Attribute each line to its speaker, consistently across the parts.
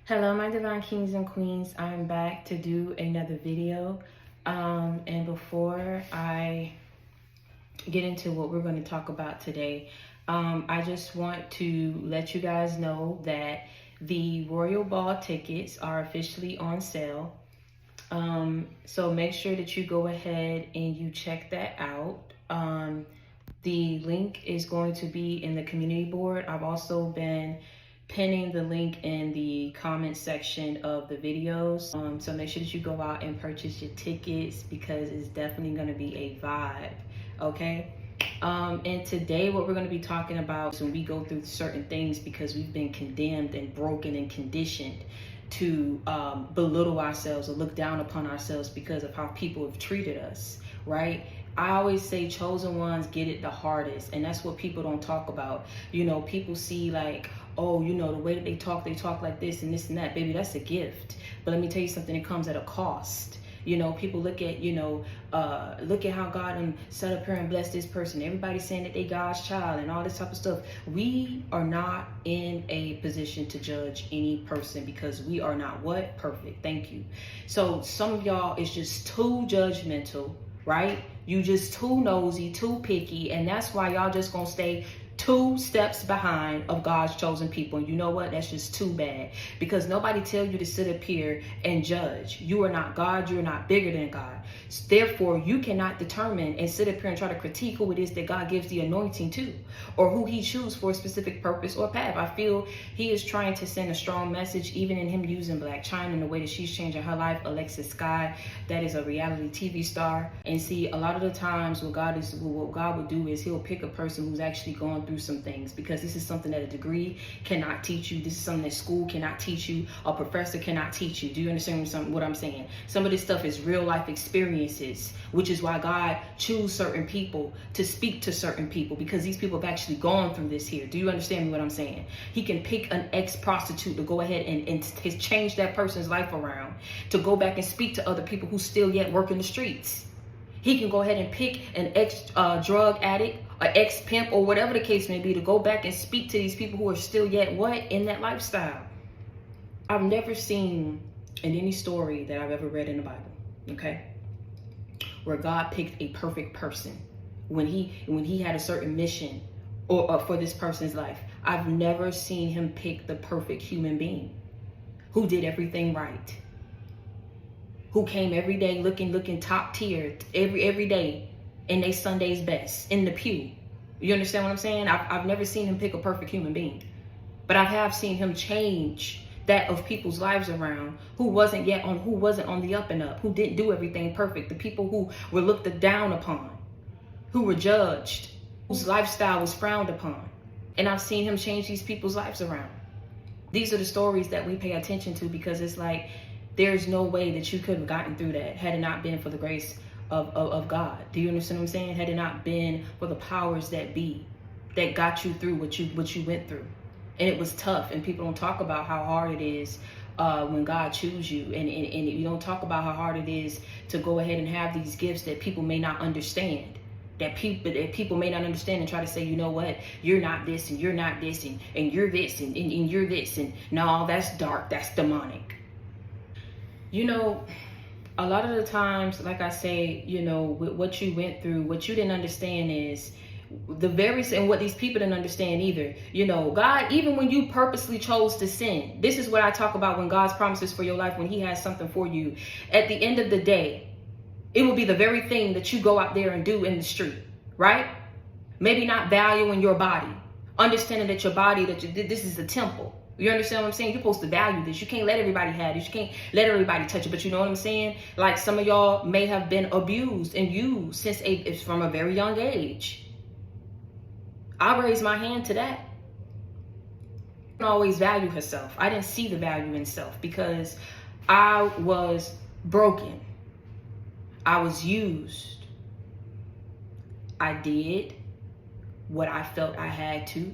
Speaker 1: Hello, my divine kings and queens. I'm back to do another video. And before I get into what we're going to talk about today, I just want to let you guys know that the Royal Ball tickets are officially on sale. So make sure that you go ahead and you check that out. The link is going to be in the community board. I've also been pinning the link in the comment section of the videos. So make sure that you go out and purchase your tickets because it's definitely going to be a vibe. Okay. And today what we're going to be talking about is when we go through certain things because we've been condemned and broken and conditioned to belittle ourselves or look down upon ourselves because of how people have treated us, right? I always say chosen ones get it the hardest, and that's what people don't talk about. You know, people see like, oh, you know, the way that they talk like this and that. Baby, that's a gift. But let me tell you something, it comes at a cost. You know, people look at, look at how God set up here and blessed this person. Everybody's saying that they God's child and all this type of stuff. We are not in a position to judge any person because we are not what? Perfect. Thank you. So some of y'all is just too judgmental, right? You just too nosy, too picky, and that's why y'all just gonna stay 2 steps behind of God's chosen people. And you know what? That's just too bad, because nobody tell you to sit up here and judge. You are not God. You're not bigger than God. Therefore, you cannot determine and sit up here and try to critique who it is that God gives the anointing to, or who he chooses for a specific purpose or path. I feel he is trying to send a strong message, even in him using Black China in the way that she's changing her life. Alexis Sky, that is a reality TV star. And see, a lot of the times what God would do is he'll pick a person who's actually going through some things, because this is something that a degree cannot teach you. This is something that school cannot teach you. A professor cannot teach you. Do you understand what I'm saying? Some of this stuff is real life experiences, which is why God chooses certain people to speak to certain people, because these people have actually gone through this here. Do you understand what I'm saying? He can pick an ex-prostitute to go ahead and change that person's life around, to go back and speak to other people who still yet work in the streets. He can go ahead and pick an ex-drug addict, an ex-pimp, or whatever the case may be, to go back and speak to these people who are still yet what? In that lifestyle. I've never seen in any story that I've ever read in the Bible, okay, where God picked a perfect person when he had a certain mission or for this person's life. I've never seen him pick the perfect human being who did everything right, who came every day looking top tier every day in they Sunday's best in the pew. You understand what I'm saying? I've never seen him pick a perfect human being, but I have seen him change that of people's lives around who wasn't on the up and up, who didn't do everything perfect, the people who were looked down upon, who were judged, whose lifestyle was frowned upon. And I've seen him change these people's lives around. These are the stories that we pay attention to, because it's like, there's no way that you could have gotten through that had it not been for the grace of God. Do you understand what I'm saying? Had it not been for the powers that be that got you through what you went through. And it was tough, and people don't talk about how hard it is when God chooses you, and you don't talk about how hard it is to go ahead and have these gifts that people may not understand. That people may not understand and try to say, you know what, you're not this and you're not this and you're this and you're this, and no, that's dark, that's demonic. You know, a lot of the times, like I say, you know, with what you went through, what you didn't understand is and what these people didn't understand either. You know, God, even when you purposely chose to sin, this is what I talk about when God's promises for your life, when he has something for you. At the end of the day, it will be the very thing that you go out there and do in the street, right? Maybe not valuing your body, understanding that your body, this is a temple. You understand what I'm saying? You're supposed to value this. You can't let everybody have this. You can't let everybody touch it. But you know what I'm saying? Like, some of y'all may have been abused and used since from a very young age. I raise my hand to that. I didn't always value herself. I didn't see the value in self because I was broken. I was used. I did what I felt I had to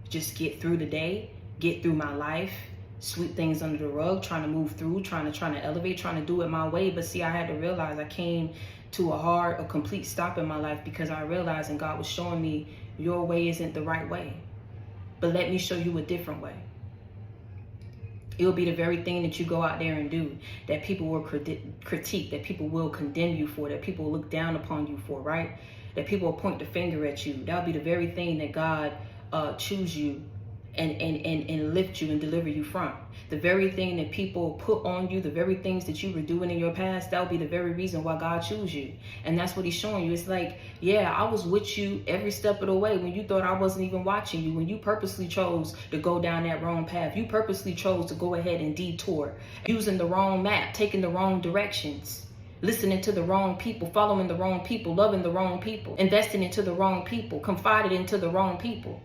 Speaker 1: just get through the day, get through my life, sweep things under the rug, trying to move through, trying to elevate, trying to do it my way. But see, I had to realize I came to a complete stop in my life, because I realized, and God was showing me, your way isn't the right way, but let me show you a different way. It will be the very thing that you go out there and do that people will critique, that people will condemn you for, that people will look down upon you for, right? That people will point the finger at you. That will be the very thing that God choose you and lift you and deliver you from. The very thing that people put on you, the very things that you were doing in your past, that will be the very reason why God chose you. And that's what he's showing you. It's like, yeah, I was with you every step of the way when you thought I wasn't even watching you, when you purposely chose to go down that wrong path. You purposely chose to go ahead and detour, using the wrong map, taking the wrong directions, listening to the wrong people, following the wrong people, loving the wrong people, investing into the wrong people, confided into the wrong people,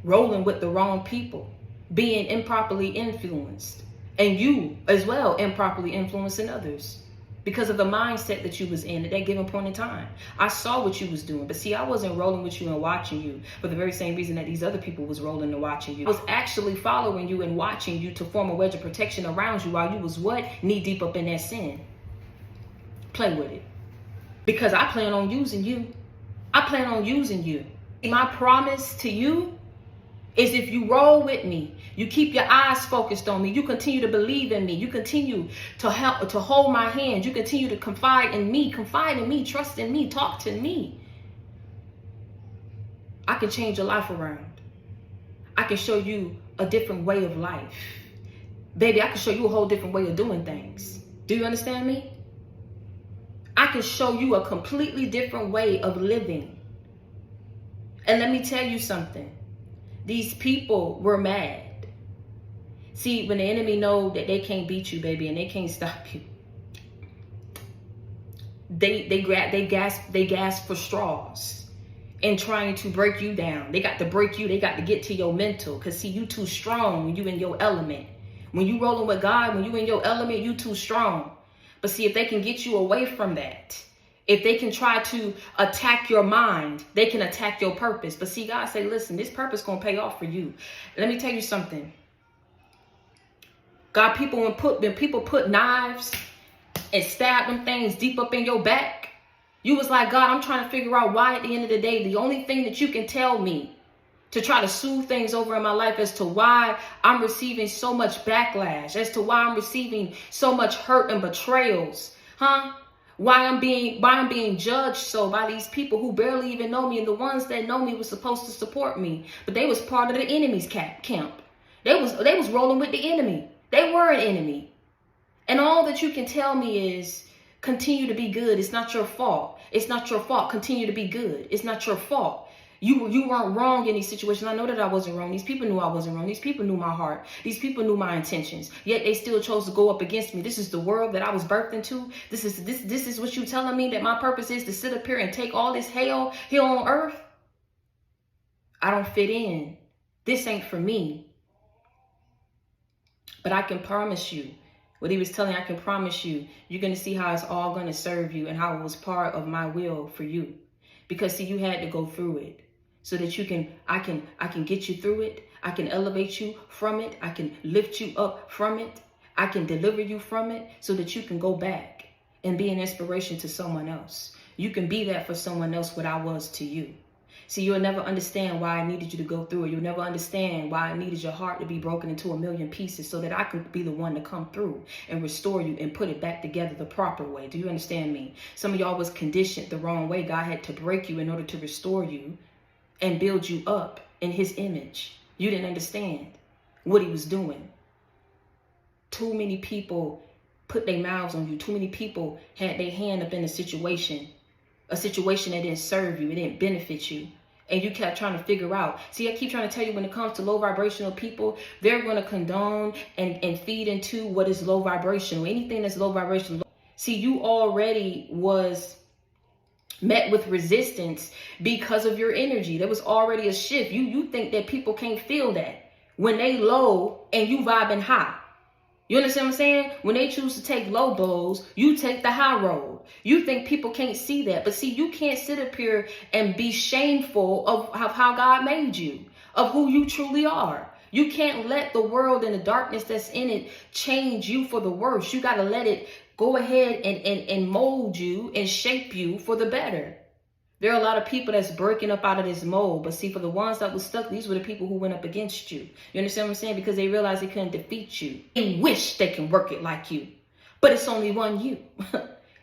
Speaker 1: rolling with the wrong people, being improperly influenced, and you as well improperly influencing others because of the mindset that you was in at that given point in time. I saw what you was doing, but see, I wasn't rolling with you and watching you for the very same reason that these other people was rolling and watching you. I was actually following you and watching you to form a wedge of protection around you while you was what? Knee deep up in that sin. Play with it. Because I plan on using you. I plan on using you. My promise to you is if you roll with me, you keep your eyes focused on me, you continue to believe in me, you continue to help, to hold my hand, you continue to confide in me, trust in me, talk to me, I can change your life around. I can show you a different way of life. Baby, I can show you a whole different way of doing things. Do you understand me? I can show you a completely different way of living. And let me tell you something. These people were mad. See, when the enemy know that they can't beat you, baby, and they can't stop you, they gasp for straws in trying to break you down. They got to break you. They got to get to your mental. Because see, you too strong when you in your element. When you rolling with God, when you in your element, you too strong. But see, if they can get you away from that, if they can try to attack your mind, they can attack your purpose. But see, God say, listen, this purpose going to pay off for you. Let me tell you something. God, when people put knives and stab them things deep up in your back, you was like, God, I'm trying to figure out why at the end of the day, the only thing that you can tell me to try to soothe things over in my life as to why I'm receiving so much backlash, as to why I'm receiving so much hurt and betrayals, huh? Why I'm being judged so by these people who barely even know me, and the ones that know me were supposed to support me, but they was part of the enemy's camp. They was rolling with the enemy. They were an enemy. And all that you can tell me is continue to be good. It's not your fault. It's not your fault. Continue to be good. It's not your fault. You weren't wrong in these situations. I know that I wasn't wrong. These people knew I wasn't wrong. These people knew my heart. These people knew my intentions. Yet they still chose to go up against me. This is the world that I was birthed into. This is what you telling me that my purpose is, to sit up here and take all this hell here on earth? I don't fit in. This ain't for me. But I can promise you, what he was telling, I can promise you, you're going to see how it's all going to serve you and how it was part of my will for you. Because see, you had to go through it. So that I can get you through it. I can elevate you from it. I can lift you up from it. I can deliver you from it so that you can go back and be an inspiration to someone else. You can be that for someone else what I was to you. See, you'll never understand why I needed you to go through it. You'll never understand why I needed your heart to be broken into a million pieces so that I could be the one to come through and restore you and put it back together the proper way. Do you understand me? Some of y'all was conditioned the wrong way. God had to break you in order to restore you and build you up in his image. You didn't understand what he was doing. Too many people put their mouths on you. Too many people had their hand up in a situation that didn't serve you. It didn't benefit you. And you kept trying to figure out. See, I keep trying to tell you, when it comes to low vibrational people, they're going to condone and feed into what is low vibrational. Anything that's low vibrational. See, you already was met with resistance because of your energy. There was already a shift. You think that people can't feel that when they low and you vibing high. You understand what I'm saying? When they choose to take low blows, you take the high road. You think people can't see that. But see, you can't sit up here and be shameful of how God made you, of who you truly are. You can't let the world and the darkness that's in it change you for the worse. You got to let it go ahead and mold you and shape you for the better. There are a lot of people that's breaking up out of this mold. But see, for the ones that was stuck, these were the people who went up against you. You understand what I'm saying? Because they realized they couldn't defeat you. They wish they can work it like you. But it's only one you.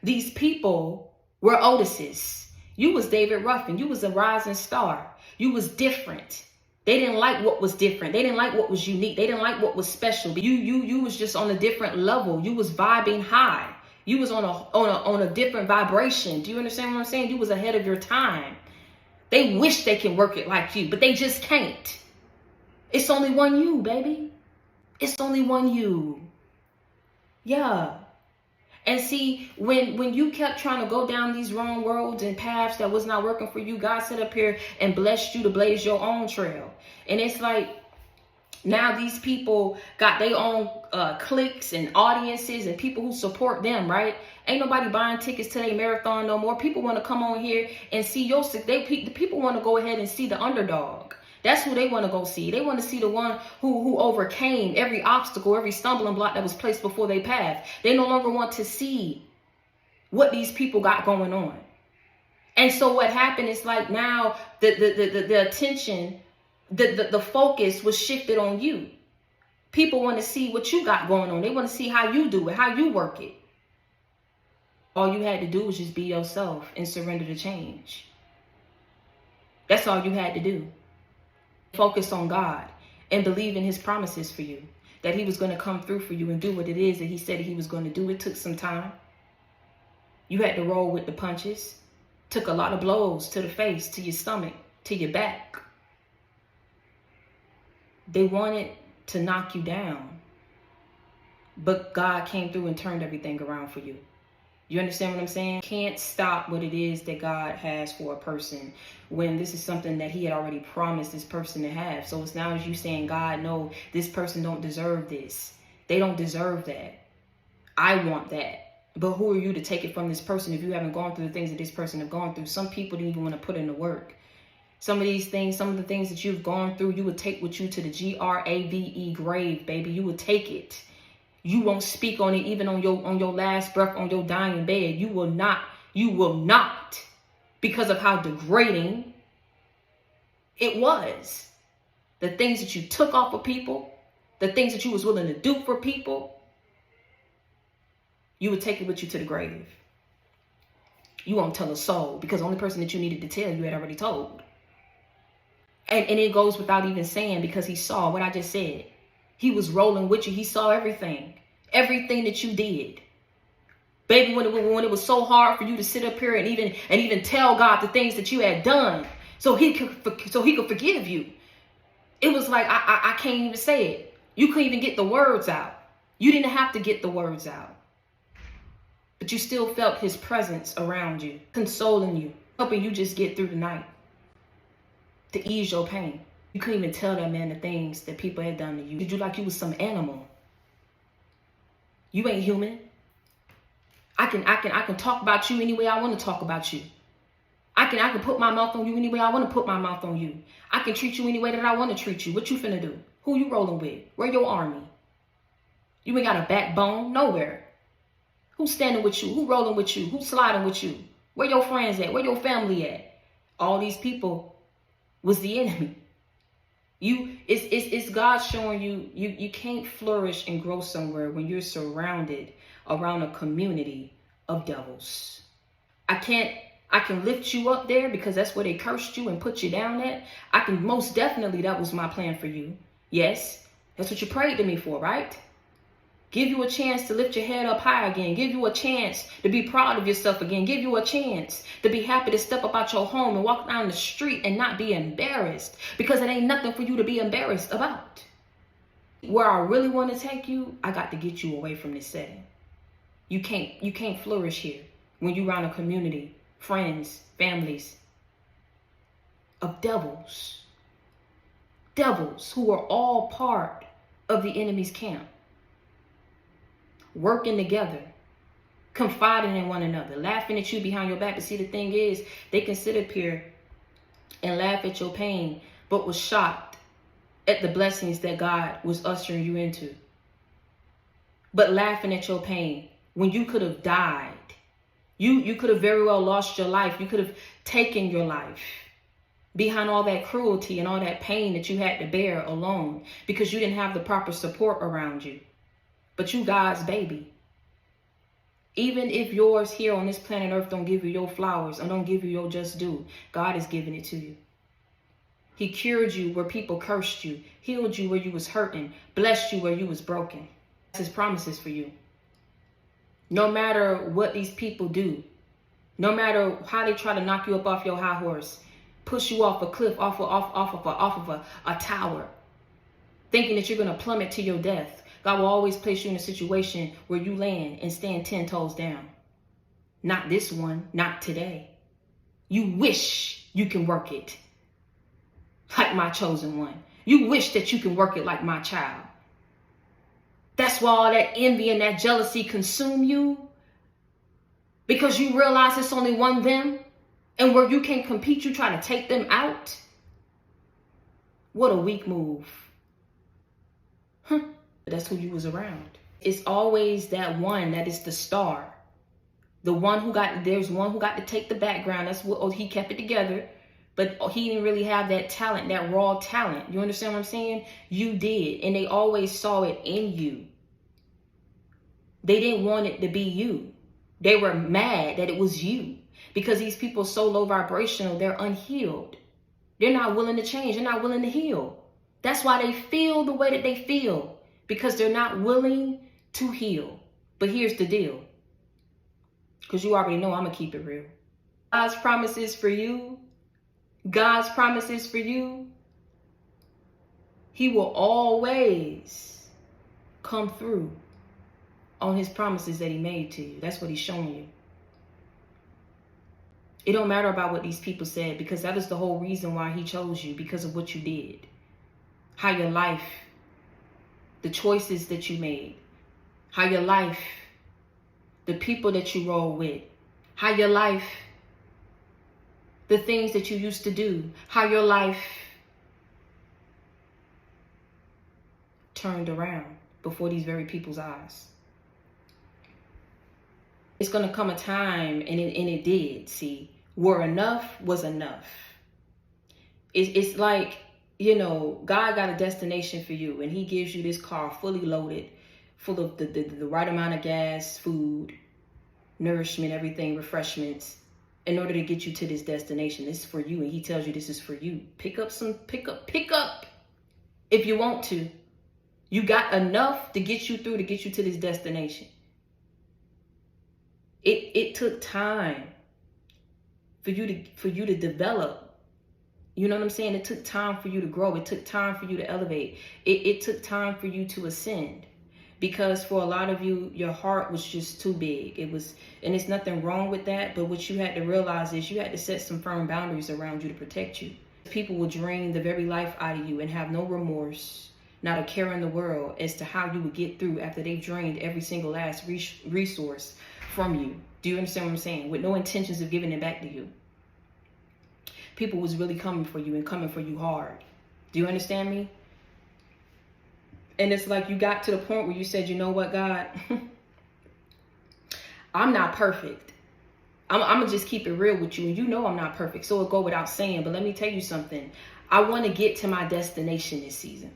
Speaker 1: These people were Otis's. You was David Ruffin. You was a rising star. You was different. They didn't like what was different. They didn't like what was unique. They didn't like what was special. You was just on a different level. You was vibing high. You was on a different vibration. Do you understand what I'm saying? You was ahead of your time. They wish they can work it like you, but they just can't. It's only one you, baby. It's only one you. Yeah. And see, when you kept trying to go down these wrong roads and paths that was not working for you, God set up here and blessed you to blaze your own trail. And it's like, now these people got their own cliques and audiences and people who support them, right? Ain't nobody buying tickets to their marathon no more. People want to come on here and see your the people want to go ahead and see the underdog. That's who they want to go see. They want to see the one who overcame every obstacle, every stumbling block that was placed before their path. They no longer want to see what these people got going on. And so what happened is like now the attention, the focus was shifted on you. People want to see what you got going on. They want to see how you do it, how you work it. All you had to do was just be yourself and surrender to change. That's all you had to do. Focus on God and believe in his promises for you, that he was going to come through for you and do what it is that he said he was going to do. It took some time. You had to roll with the punches. Took a lot of blows to the face, to your stomach, to your back. They wanted to knock you down, but God came through and turned everything around for you. You understand what I'm saying? Can't stop what it is that God has for a person when this is something that he had already promised this person to have. So it's now as you saying, God, no, this person don't deserve this. They don't deserve that. I want that. But who are you to take it from this person if you haven't gone through the things that this person have gone through? Some people didn't even want to put in the work. Some of these things, some of the things that you've gone through, you would take with you to the grave, grave, baby. You would take it. You won't speak on it even on your last breath, on your dying bed. You will not, because of how degrading it was. The things that you took off of people, the things that you was willing to do for people, you would take it with you to the grave. You won't tell a soul because the only person that you needed to tell, you had already told. And it goes without even saying because he saw what I just said. He was rolling with you. He saw everything that you did. Baby, when it was so hard for you to sit up here and even tell God the things that you had done so he could forgive you. It was like, I can't even say it. You couldn't even get the words out. You didn't have to get the words out. But you still felt his presence around you, consoling you, helping you just get through the night, to ease your pain. You couldn't even tell that man the things that people had done to you. Did you like you was some animal? You ain't human. I can talk about you any way I want to talk about you. I can put my mouth on you any way I want to put my mouth on you. I can treat you any way that I want to treat you. What you finna do? Who you rolling with? Where your army? You ain't got a backbone nowhere. Who's standing with you? Who rolling with you? Who's sliding with you? Where your friends at? Where your family at? All these people was the enemy. It's God showing you can't flourish and grow somewhere when you're surrounded around a community of devils. I can lift you up there because that's where they cursed you and put you down at. I can most definitely, that was my plan for you. Yes, that's what you prayed to me for, right? Give you a chance to lift your head up high again. Give you a chance to be proud of yourself again. Give you a chance to be happy to step up out your home and walk down the street and not be embarrassed, because it ain't nothing for you to be embarrassed about. Where I really want to take you, I got to get you away from this setting. You can't flourish here when you're around a community, friends, families of devils. Devils who are all part of the enemy's camp. Working together, confiding in one another, laughing at you behind your back. But see, the thing is, they can sit up here and laugh at your pain, but was shocked at the blessings that God was ushering you into. But laughing at your pain when you could have died You could have very well lost your life. You could have taken your life behind all that cruelty and all that pain that you had to bear alone because you didn't have the proper support around you. But you God's baby. Even if yours here on this planet Earth don't give you your flowers or don't give you your just due, God is giving it to you. He cured you where people cursed you, healed you where you was hurting, blessed you where you was broken. That's his promises for you. No matter what these people do, no matter how they try to knock you up off your high horse, push you off a cliff, off of a tower, thinking that you're going to plummet to your death, God will always place you in a situation where you land and stand 10 toes down. Not this one, not today. You wish you can work it like my chosen one. You wish that you can work it like my child. That's why all that envy and that jealousy consume you, because you realize it's only one them, and where you can't compete, you try to take them out. What a weak move. That's who you was around. It's always that one that is the star. The one who there's one who got to take the background. That's what, he kept it together. But he didn't really have that talent, that raw talent. You understand what I'm saying? You did. And they always saw it in you. They didn't want it to be you. They were mad that it was you. Because these people are so low vibrational, they're unhealed. They're not willing to change. They're not willing to heal. That's why they feel the way that they feel. Because they're not willing to heal. But here's the deal. Because you already know I'm going to keep it real. God's promises for you. God's promises for you. He will always come through on his promises that he made to you. That's what he's showing you. It don't matter about what these people said, because that is the whole reason why he chose you, because of what you did. How your life, the choices that you made, how your life, the people that you roll with, how your life, the things that you used to do, how your life turned around before these very people's eyes. It's going to come a time, and it did, see, where enough was enough. It's like, you know, God got a destination for you, and he gives you this car fully loaded, full of the right amount of gas, food, nourishment, everything, refreshments, in order to get you to this destination. This is for you, and he tells you this is for you. Pick up if you want to. You got enough to get you through, to get you to this destination. It took time for you to develop. You know what I'm saying? It took time for you to grow. It took time for you to elevate. It took time for you to ascend. Because for a lot of you, your heart was just too big. It was, and there's nothing wrong with that. But what you had to realize is you had to set some firm boundaries around you to protect you. People will drain the very life out of you and have no remorse, not a care in the world as to how you would get through after they've drained every single last resource from you. Do you understand what I'm saying? With no intentions of giving it back to you. People was really coming for you and coming for you hard. Do you understand me? And it's like you got to the point where you said, you know what, God? I'm not perfect. I'm going to just keep it real with you. And you know I'm not perfect, so it'll go without saying. But let me tell you something. I want to get to my destination this season.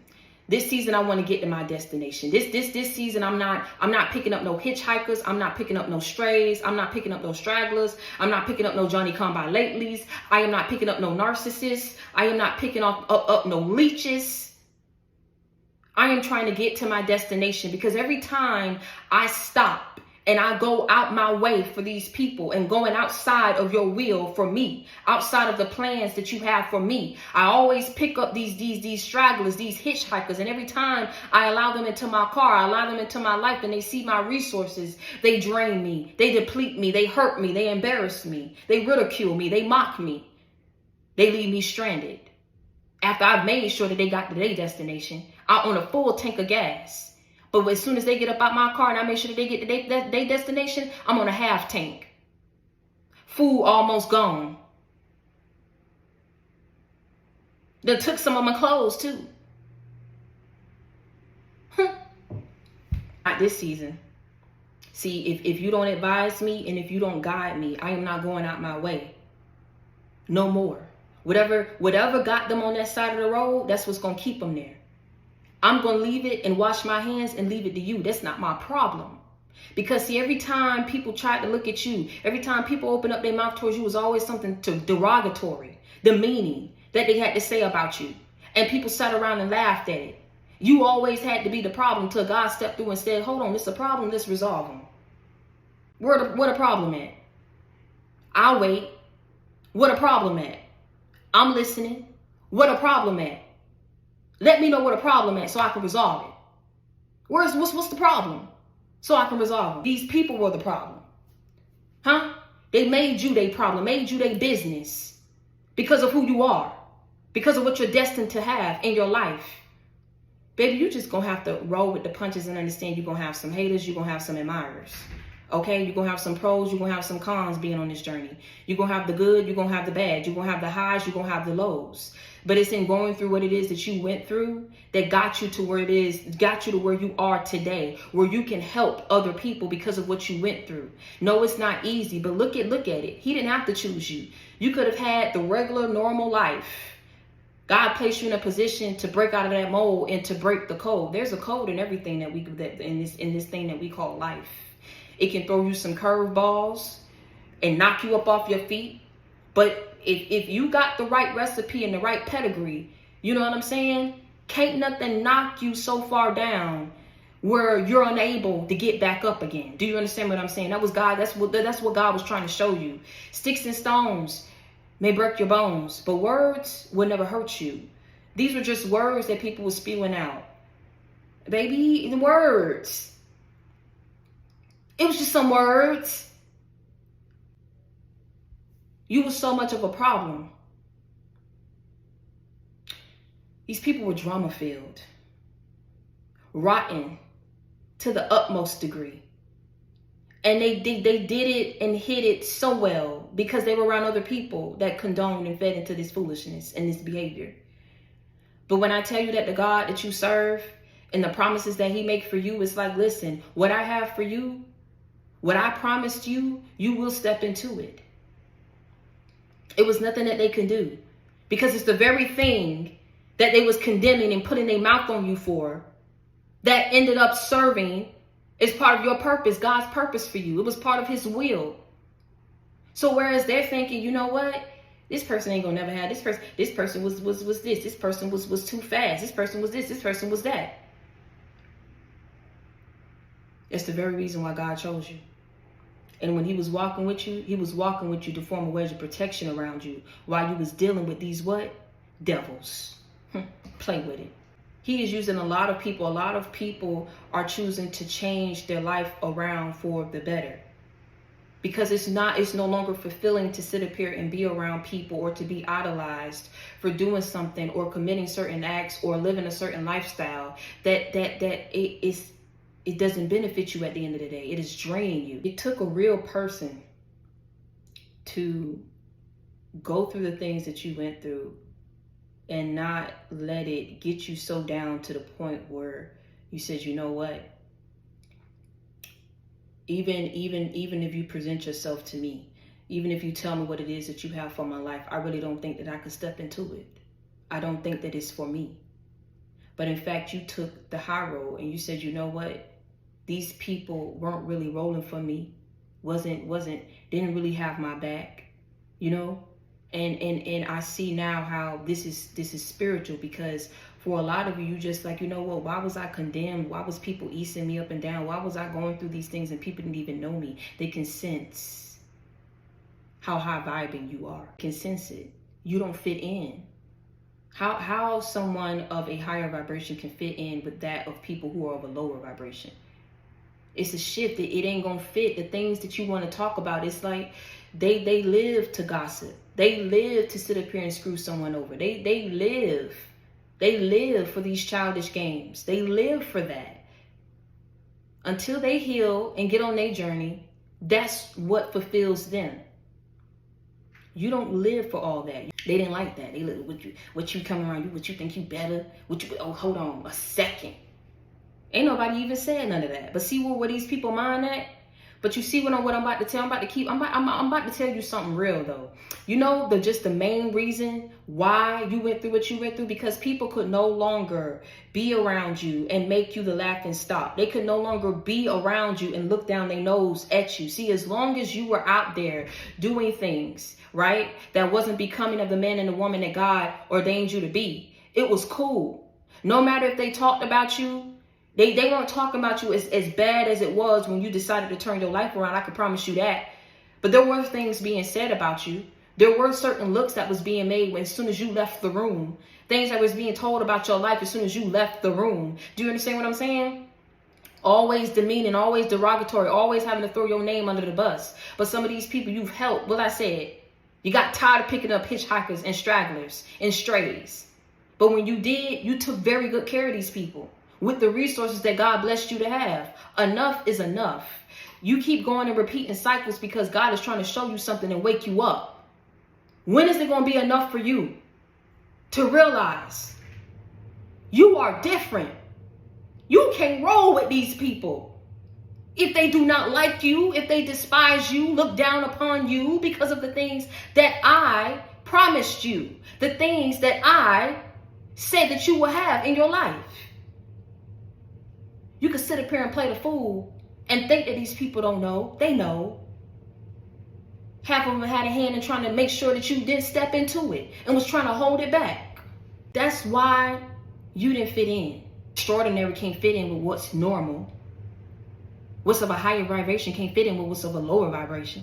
Speaker 1: This season, I want to get to my destination. This season, I'm not picking up no hitchhikers. I'm not picking up no strays. I'm not picking up no stragglers. I'm not picking up no Johnny come by latelys. I am not picking up no narcissists. I am not picking up no leeches. I am trying to get to my destination, because every time I stop and I go out my way for these people and going outside of your will for me, outside of the plans that you have for me, I always pick up these stragglers, these hitchhikers. And every time I allow them into my car, I allow them into my life, and they see my resources, they drain me, they deplete me, they hurt me, they embarrass me, they ridicule me, they mock me, they leave me stranded. After I've made sure that they got to their destination, I own a full tank of gas. But as soon as they get up out my car and I make sure that they get to their destination, I'm on a half tank. Food almost gone. They took some of my clothes too. Not this season. See, if you don't advise me and if you don't guide me, I am not going out my way. No more. Whatever got them on that side of the road, that's what's going to keep them there. I'm going to leave it and wash my hands and leave it to you. That's not my problem. Because see, every time people tried to look at you, every time people open up their mouth towards you, was always something derogatory, demeaning that they had to say about you. And people sat around and laughed at it. You always had to be the problem till God stepped through and said, hold on, it's a problem, let's resolve them. What a problem at? I'll wait. What a problem at? I'm listening. What a problem at? Let me know what a problem at so I can resolve it. What's the problem? So I can resolve it. These people were the problem. Huh? They made you their problem, made you their business because of who you are, because of what you're destined to have in your life. Baby, you just gonna have to roll with the punches and understand you're gonna have some haters, you're gonna have some admirers. Okay, you're gonna have some pros, you're gonna have some cons being on this journey. You're gonna have the good, you're gonna have the bad, you're gonna have the highs, you're gonna have the lows. But it's in going through what it is that you went through that got you to where it is, got you to where you are today, where you can help other people because of what you went through. No, it's not easy, but look at it. He didn't have to choose you. You could have had the regular, normal life. God placed you in a position to break out of that mold and to break the code. There's a code in everything that in this thing that we call life. It can throw you some curveballs and knock you up off your feet. But if you got the right recipe and the right pedigree, you know what I'm saying? Can't nothing knock you so far down where you're unable to get back up again. Do you understand what I'm saying? That was God. That's what God was trying to show you. Sticks and stones may break your bones, but words will never hurt you. These were just words that people were spewing out. Baby, the words. It was just some words. You were so much of a problem. These people were drama-filled, rotten to the utmost degree. And they did it and hid it so well because they were around other people that condoned and fed into this foolishness and this behavior. But when I tell you that the God that you serve and the promises that he make for you, it's like, listen, what I have for you, what I promised you, you will step into it. It was nothing that they can do because it's the very thing that they was condemning and putting their mouth on you for that ended up serving as part of your purpose, God's purpose for you. It was part of his will. So whereas they're thinking, you know what? This person ain't gonna never have this person. This person was this. This person was too fast. This person was this. This person was that. It's the very reason why God chose you. And when he was walking with you to form a wedge of protection around you while you was dealing with these what? Devils. Play with it. He is using a lot of people. A lot of people are choosing to change their life around for the better. Because it's no longer fulfilling to sit up here and be around people or to be idolized for doing something or committing certain acts or living a certain lifestyle that it doesn't benefit you at the end of the day. It is draining you. It took a real person to go through the things that you went through and not let it get you so down to the point where you said, you know what? Even if you present yourself to me, even if you tell me what it is that you have for my life, I really don't think that I could step into it. I don't think that it's for me. But in fact, you took the high road and you said, you know what? These people weren't really rolling for me, didn't really have my back, you know? And I see now how this is spiritual, because for a lot of you, you just like, you know what, why was I condemned? Why was people easing me up and down? Why was I going through these things and people didn't even know me? They can sense how high vibing you are. Can sense it. You don't fit in. How someone of a higher vibration can fit in with that of people who are of a lower vibration? It's a shift. It ain't gonna fit. The things that you want to talk about, it's like they live to gossip. They live to sit up here and screw someone over. They live for these childish games. They live for that. Until they heal and get on their journey, that's what fulfills them. You don't live for all that. They didn't like that. They look what you come around, what you think you better, oh, hold on a second. Ain't nobody even said none of that. But see where these people mind at? But you see what I'm about to tell? I'm about to tell you something real though. You know, the main reason why you went through what you went through, because people could no longer be around you and make you the laughing stock. They could no longer be around you and look down their nose at you. See, as long as you were out there doing things, right, that wasn't becoming of the man and the woman that God ordained you to be, it was cool. No matter if they talked about you, they weren't talking about you as bad as it was when you decided to turn your life around. I can promise you that. But there were things being said about you. There were certain looks that was being made as soon as you left the room. Things that was being told about your life as soon as you left the room. Do you understand what I'm saying? Always demeaning, always derogatory, always having to throw your name under the bus. But some of these people you've helped, well, I said, you got tired of picking up hitchhikers and stragglers and strays. But when you did, you took very good care of these people with the resources that God blessed you to have. Enough is enough. You keep going and repeating cycles because God is trying to show you something and wake you up. When is it going to be enough for you to realize you are different? You can't roll with these people. If they do not like you, if they despise you, look down upon you because of the things that I promised you, the things that I said that you will have in your life. You can sit up here and play the fool and think that these people don't know. They know. Half of them had a hand in trying to make sure that you didn't step into it and was trying to hold it back. That's why you didn't fit in. Extraordinary can't fit in with what's normal. What's of a higher vibration can't fit in with what's of a lower vibration.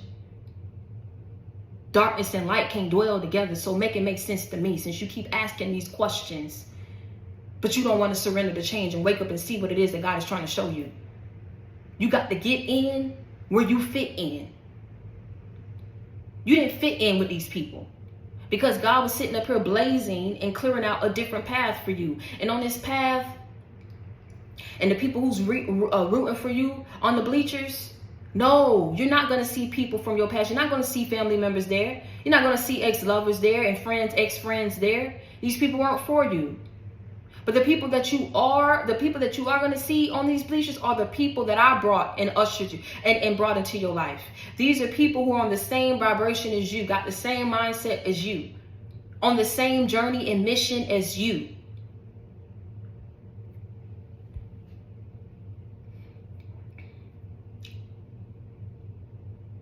Speaker 1: Darkness and light can't dwell together, so make it make sense to me since you keep asking these questions. But you don't want to surrender to change and wake up and see what it is that God is trying to show you. You got to get in where you fit in. You didn't fit in with these people because God was sitting up here blazing and clearing out a different path for you. And on this path, and the people who's rooting for you on the bleachers, no, you're not going to see people from your past. You're not going to see family members there. You're not going to see ex-lovers there and friends, ex-friends there. These people weren't for you. But the people that you are going to see on these bleachers are the people that I brought and ushered you and brought into your life. These are people who are on the same vibration as you, got the same mindset as you, on the same journey and mission as you.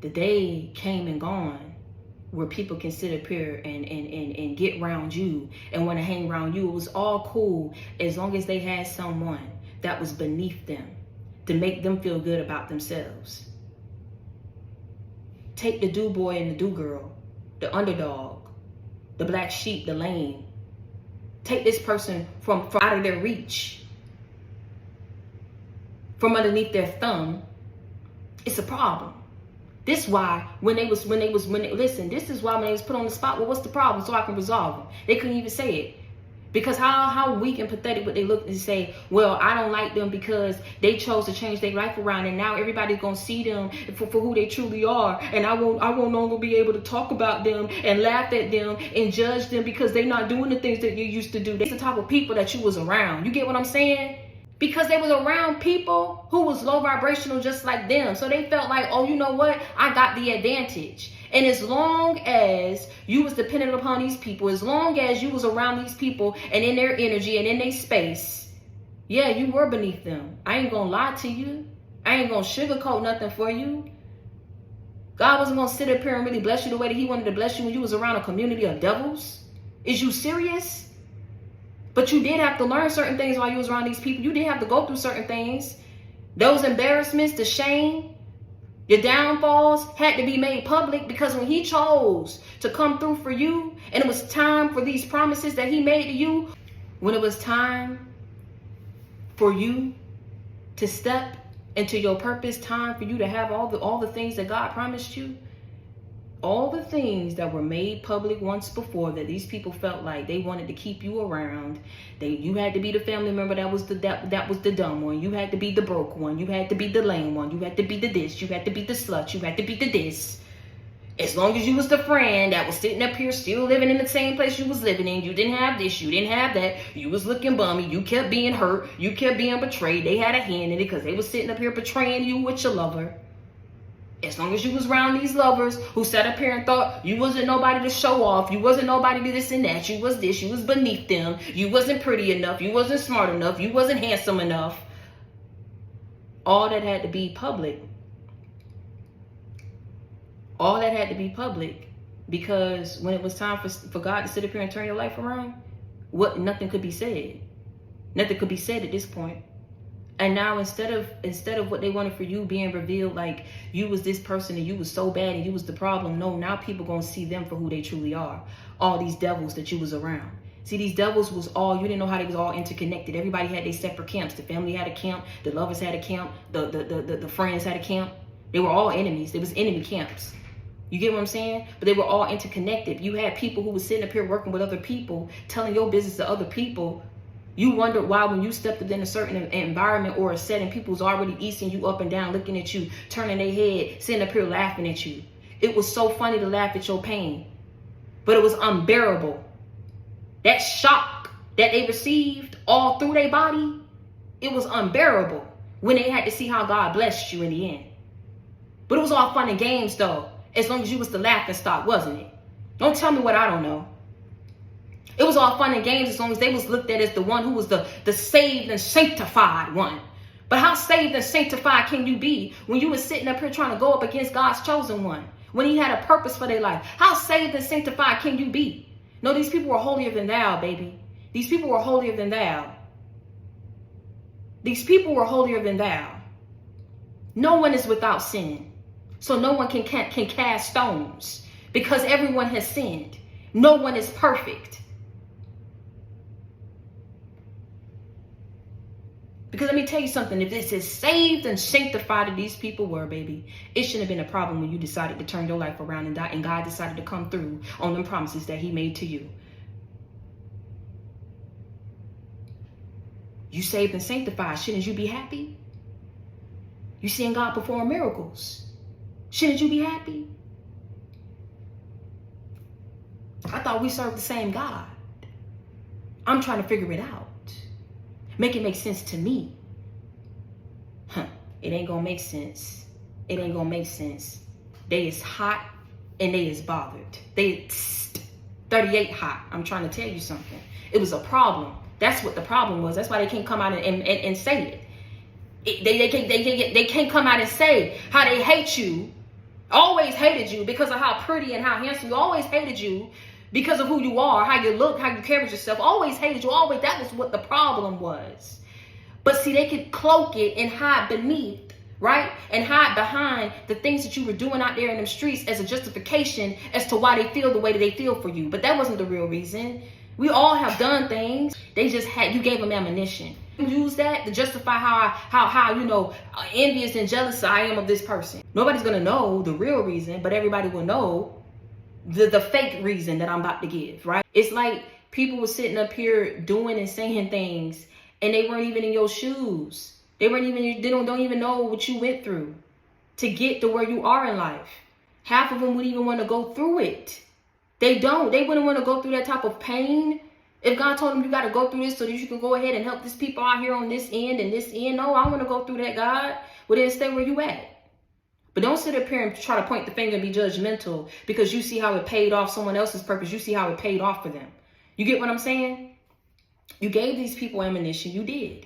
Speaker 1: The day came and gone where people can sit up here and get around you and want to hang around you. It was all cool as long as they had someone that was beneath them to make them feel good about themselves. Take the do boy and the do girl, the underdog, the black sheep, the lame. Take this person from out of their reach, from underneath their thumb. It's a problem. This is why when they was put on the spot, well, what's the problem? So I can resolve them. They couldn't even say it. Because how weak and pathetic would they look and say, well, I don't like them because they chose to change their life around and now everybody's going to see them for who they truly are. And I won't no longer be able to talk about them and laugh at them and judge them because they're not doing the things that you used to do. That's the type of people that you was around. You get what I'm saying? Because they was around people who was low vibrational just like them. So they felt like, oh, you know what? I got the advantage. And as long as you was dependent upon these people, as long as you was around these people and in their energy and in their space, yeah, you were beneath them. I ain't gonna lie to you. I ain't gonna sugarcoat nothing for you. God wasn't gonna sit up here and really bless you the way that he wanted to bless you when you was around a community of devils. Is you serious? But you did have to learn certain things while you was around these people. You did have to go through certain things. Those embarrassments, the shame, your downfalls had to be made public because when he chose to come through for you and it was time for these promises that he made to you, when it was time for you to step into your purpose, time for you to have all the things that God promised you, all the things that were made public once before that these people felt like they wanted to keep you around. You had to be the family member that was the dumb one. You had to be the broke one. You had to be the lame one. You had to be the this. You had to be the slut. You had to be the this. As long as you was the friend that was sitting up here still living in the same place you was living in, you didn't have this, you didn't have that, you was looking bummy, you kept being hurt, you kept being betrayed. They had a hand in it because they was sitting up here betraying you with your lover. As long as you was around these lovers who sat up here and thought you wasn't nobody to show off, you wasn't nobody to this and that, you was this, you was beneath them, you wasn't pretty enough, you wasn't smart enough, you wasn't handsome enough. All that had to be public. All that had to be public, because when it was time for God to sit up here and turn your life around, nothing could be said. Nothing could be said at this point. And now instead of what they wanted for you being revealed, like you was this person and you was so bad and you was the problem. No, now people gonna see them for who they truly are. All these devils that you was around. See, these devils was all, you didn't know how they was all interconnected. Everybody had their separate camps. The family had a camp. The lovers had a camp. The friends had a camp. They were all enemies. There was enemy camps. You get what I'm saying? But they were all interconnected. You had people who were sitting up here working with other people, telling your business to other people. You wondered why when you stepped up in a certain environment or a setting, people was already easting you up and down, looking at you, turning their head, sitting up here laughing at you. It was so funny to laugh at your pain, but it was unbearable. That shock that they received all through their body, it was unbearable when they had to see how God blessed you in the end. But it was all fun and games though, as long as you was the laughing stock, wasn't it? Don't tell me what I don't know. It was all fun and games as long as they was looked at as the one who was the saved and sanctified one. But how saved and sanctified can you be when you were sitting up here trying to go up against God's chosen one, when he had a purpose for their life? How saved and sanctified can you be? No, these people were holier than thou, baby. These people were holier than thou. These people were holier than thou. No one is without sin. So no one can cast stones, because everyone has sinned. No one is perfect. Because let me tell you something, if this is saved and sanctified that these people were, baby, it shouldn't have been a problem when you decided to turn your life around and God decided to come through on them promises that he made to you. You saved and sanctified, shouldn't you be happy? You seeing God perform miracles. Shouldn't you be happy? I thought we served the same God. I'm trying to figure it out. Make it make sense to me. It ain't gonna make sense. It ain't gonna make sense. They is hot and they is bothered. They 38 hot. I'm trying to tell you something. It was a problem. That's what the problem was. That's why they can't come out and say it. They can't come out and say how they hate you. Always hated you because of how pretty and how handsome you. Always hated you because of who you are, how you look, how you carry yourself. Always hated you. Always. That was what the problem was. But see, they could cloak it and hide beneath, right? And hide behind the things that you were doing out there in the streets as a justification as to why they feel the way that they feel for you. But that wasn't the real reason. We all have done things. They just you gave them ammunition. You use that to justify how you know, envious and jealous I am of this person. Nobody's gonna know the real reason, but everybody will know the fake reason that I'm about to give, right? It's like people were sitting up here doing and saying things and they weren't even in your shoes. They don't even know what you went through to get to where you are in life. Half of them wouldn't even want to go through it. They wouldn't want to go through that type of pain. If God told them you got to go through this so that you can go ahead and help these people out here on this end and this end. No, I want to go through that, God. Well, then stay where you at. But don't sit up here and try to point the finger and be judgmental because you see how it paid off someone else's purpose. You see how it paid off for them. You get what I'm saying? You gave these people ammunition. You did.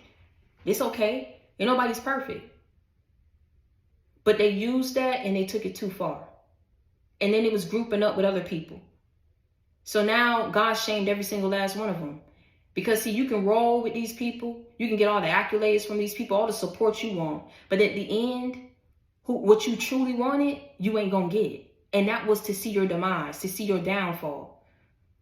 Speaker 1: It's okay. Ain't nobody's perfect. But they used that and they took it too far. And then it was grouping up with other people. So now God shamed every single last one of them. Because see, you can roll with these people. You can get all the accolades from these people, all the support you want. But at the end, what you truly wanted, you ain't gonna get it. And that was to see your demise, to see your downfall,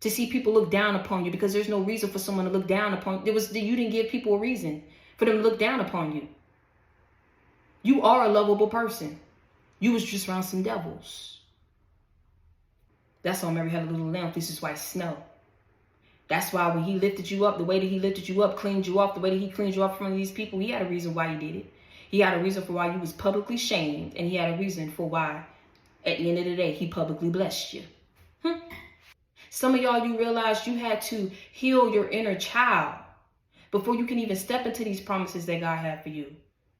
Speaker 1: to see people look down upon you, because there's no reason for someone to look down upon you. You didn't give people a reason for them to look down upon you. You are a lovable person. You was just around some devils. That's why Mary had a little lamb, this is white snow. That's why when he lifted you up, the way that he lifted you up, cleaned you up, the way that he cleaned you up from these people, he had a reason why he did it. He had a reason for why you was publicly shamed, and he had a reason for why, at the end of the day, he publicly blessed you. Some of y'all, you realized you had to heal your inner child before you can even step into these promises that God had for you.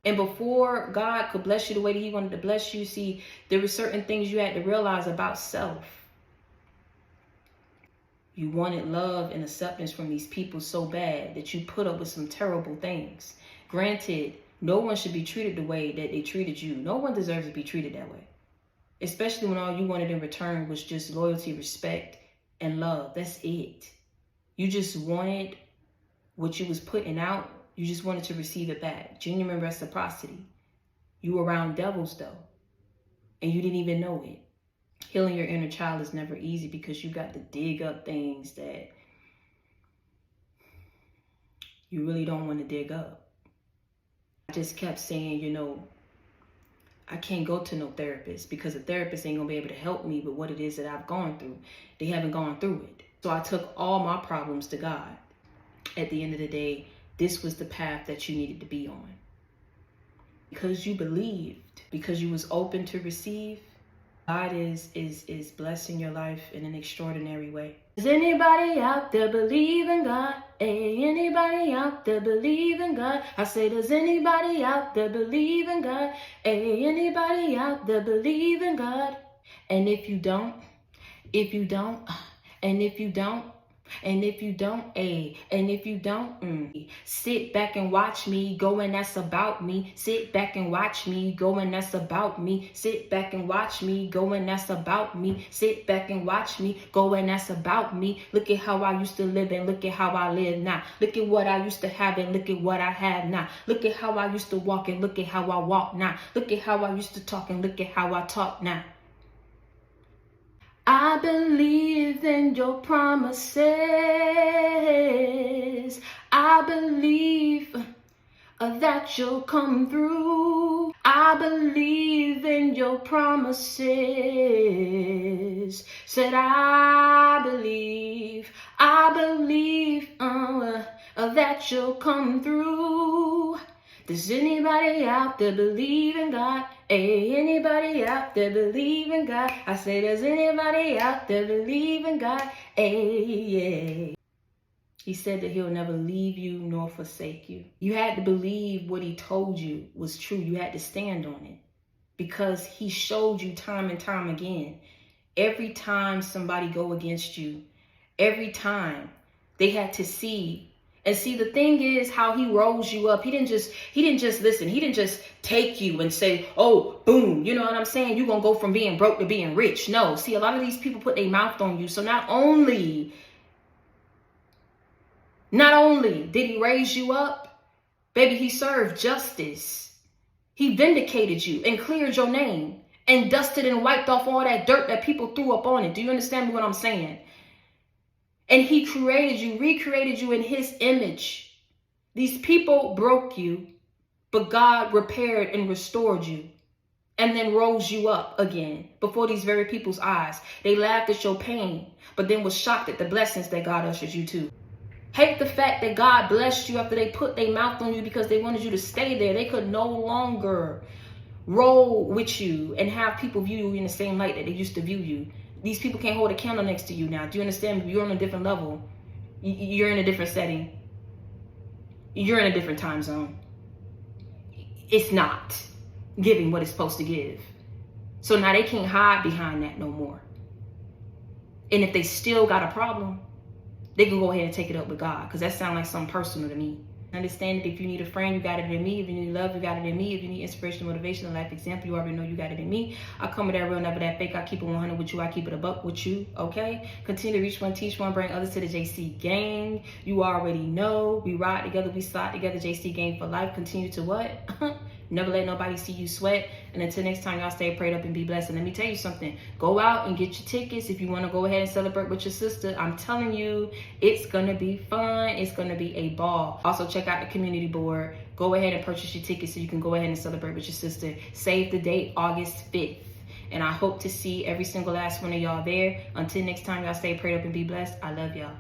Speaker 1: And before God could bless you the way that he wanted to bless you, see, there were certain things you had to realize about self. You wanted love and acceptance from these people so bad that you put up with some terrible things. Granted, no one should be treated the way that they treated you. No one deserves to be treated that way. Especially when all you wanted in return was just loyalty, respect, and love. That's it. You just wanted what you was putting out. You just wanted to receive it back. Genuine reciprocity. You were around devils though, and you didn't even know it. Healing your inner child is never easy because you got to dig up things that you really don't want to dig up. I just kept saying, you know, I can't go to no therapist because a therapist ain't gonna be able to help me with what it is that I've gone through. They haven't gone through it. So I took all my problems to God. At the end of the day, this was the path that you needed to be on. Because you believed, because you was open to receive, God is blessing your life in an extraordinary way. Does anybody out there believe in God? Hey, anybody out there believe in God? I say, does anybody out there believe in God? Hey, anybody out there believe in God? And if you don't, and if you don't, and if you don't, sit back and watch me go, and that's about me. Sit back and watch me go, and that's about me. Sit back and watch me go, and that's about me. Sit back and watch me go, and that's about me. Look at how I used to live and look at how I live now. Look at what I used to have and look at what I have now. Look at how I used to walk and look at how I walk now. Look at how I used to talk and look at how I talk now. I believe in your promises. I believe that you'll come through. I believe in your promises. Said I believe that you'll come through. Does anybody out there believe in God? Hey, anybody out there believe in God? I say, does anybody out there believe in God? Hey, yeah. He said that he'll never leave you nor forsake you. You had to believe what he told you was true. You had to stand on it because he showed you time and time again. Every time somebody go against you, every time they had to see. And see, the thing is how he rose you up. He didn't just listen. He didn't just take you and say, oh, boom. You know what I'm saying? You're going to go from being broke to being rich. No. See, a lot of these people put their mouth on you. So not only did he raise you up, baby, he served justice. He vindicated you and cleared your name and dusted and wiped off all that dirt that people threw up on it. Do you understand what I'm saying? And he created you, recreated you in his image. These people broke you, but God repaired and restored you and then rose you up again before these very people's eyes. They laughed at your pain, but then was shocked at the blessings that God ushered you to. Hate the fact that God blessed you after they put their mouth on you because they wanted you to stay there. They could no longer roll with you and have people view you in the same light that they used to view you. These people can't hold a candle next to you now. Do you understand? You're on a different level. You're in a different setting. You're in a different time zone. It's not giving what it's supposed to give. So now they can't hide behind that no more. And if they still got a problem, they can go ahead and take it up with God, because that sounds like something personal to me. Understand that if you need a friend, you got it in me. If you need love, you got it in me. If you need inspiration, motivation, a life example, you already know you got it in me. I come with that real, never that fake. I keep it 100 with you. I keep it a buck with you, okay? Continue to reach one, teach one, bring others to the JC gang. You already know. We ride together, we slide together, JC gang for life. Continue to what? Never let nobody see you sweat. And until next time, y'all stay prayed up and be blessed. And let me tell you something. Go out and get your tickets if you want to go ahead and celebrate with your sister. I'm telling you, it's going to be fun. It's going to be a ball. Also, check out the community board. Go ahead and purchase your tickets so you can go ahead and celebrate with your sister. Save the date, August 5th. And I hope to see every single last one of y'all there. Until next time, y'all stay prayed up and be blessed. I love y'all.